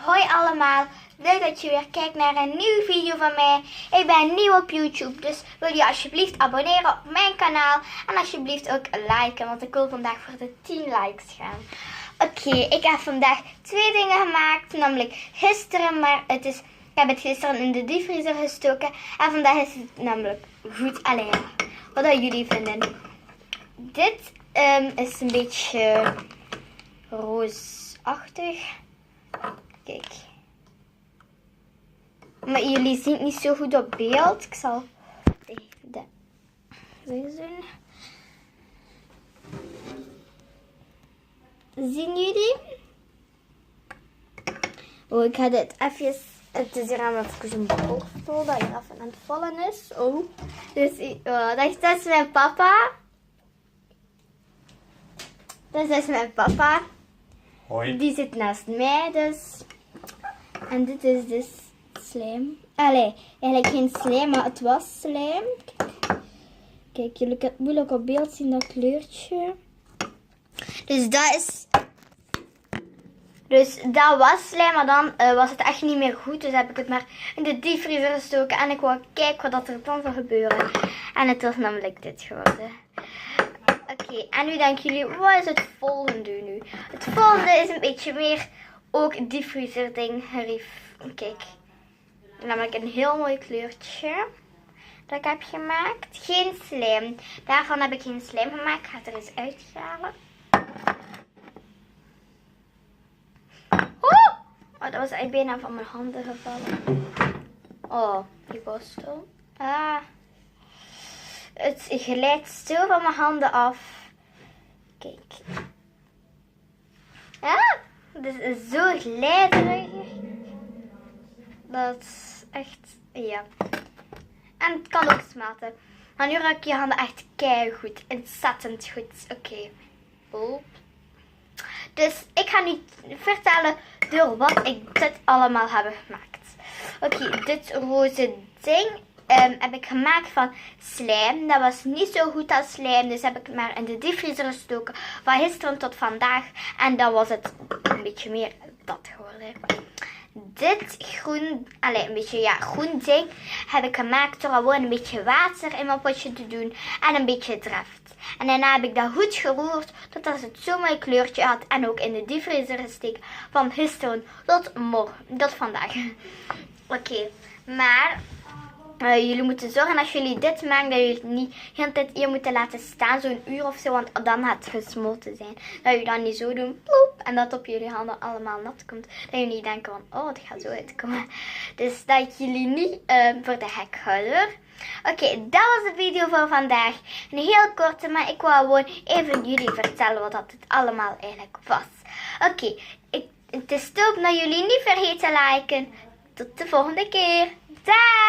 Hoi allemaal, leuk dat je weer kijkt naar een nieuwe video van mij. Ik ben nieuw op YouTube, dus wil je alsjeblieft abonneren op mijn kanaal. En alsjeblieft ook liken, want ik wil vandaag voor de 10 likes gaan. Oké, ik heb vandaag 2 dingen gemaakt, namelijk gisteren, maar ik heb het gisteren in de diepvriezer gestoken. En vandaag is het namelijk goed. Allee, wat dat jullie vinden. Dit is een beetje roosachtig. Kijk. Maar jullie zien het niet zo goed op beeld. Ik zal even zo doen. Zien jullie? Oh, ik ga dit even... Het is hier aan mijn borstel dat hier even aan het vallen is. Oh. Dus, dat is mijn papa. Dat is mijn papa. Hoi. Die zit naast mij, dus. En dit is dus slijm. Allee, eigenlijk geen slijm, maar het was slijm. Kijk, jullie kunnen het moeilijk op beeld zien, dat kleurtje. Dus dat is... Dus dat was slijm, maar dan was het echt niet meer goed. Dus heb ik het maar in de diepvriezer gestoken. En ik wou kijken wat er dan zou gebeuren. En het was namelijk dit geworden. Oké, en nu denken jullie, wat is het volgende nu? Het volgende is een beetje meer ook diepvriezer ding gerief. Kijk, namelijk een heel mooi kleurtje dat ik heb gemaakt. Geen slijm. Daarvan heb ik geen slijm gemaakt. Ik ga het er eens uithalen. Oh, dat was eigenlijk bijna van mijn handen gevallen. Oh, die borstel. Ah. Het glijdt stil van mijn handen af. Kijk. Ja, het is zo glijderig. Dat is echt, ja. En het kan ook smelten. Maar nu ruik je handen echt keigoed. Ontzettend goed. Oké. Oh. Dus ik ga nu vertellen door wat ik dit allemaal heb gemaakt. Oké, dit roze ding heb ik gemaakt van slijm. Dat was niet zo goed als slijm, dus heb ik het maar in de diepvriezer gestoken. Van gisteren tot vandaag. En dan was het een beetje meer dat geworden. Dit groen, een beetje groen ding heb ik gemaakt door gewoon een beetje water in mijn potje te doen en een beetje draft. En daarna heb ik dat goed geroerd totdat het zo'n mooi kleurtje had en ook in de diepvriezer gesteken van gisteren tot vandaag. Oké, maar jullie moeten zorgen als jullie dit maken dat jullie het niet de hele tijd hier moeten laten staan, zo'n uur of zo, want dan gaat het gesmolten zijn. Dat jullie dan niet zo doen, ploep, en dat op jullie handen allemaal nat komt. Dat jullie niet denken van, oh, het gaat zo uitkomen. Dus dat jullie niet voor de gek houden. Oké, dat was de video voor vandaag. Een heel korte, maar ik wou gewoon even jullie vertellen wat dat het allemaal eigenlijk was. Oké, het is top dat jullie niet vergeten te liken. Tot de volgende keer. Daag!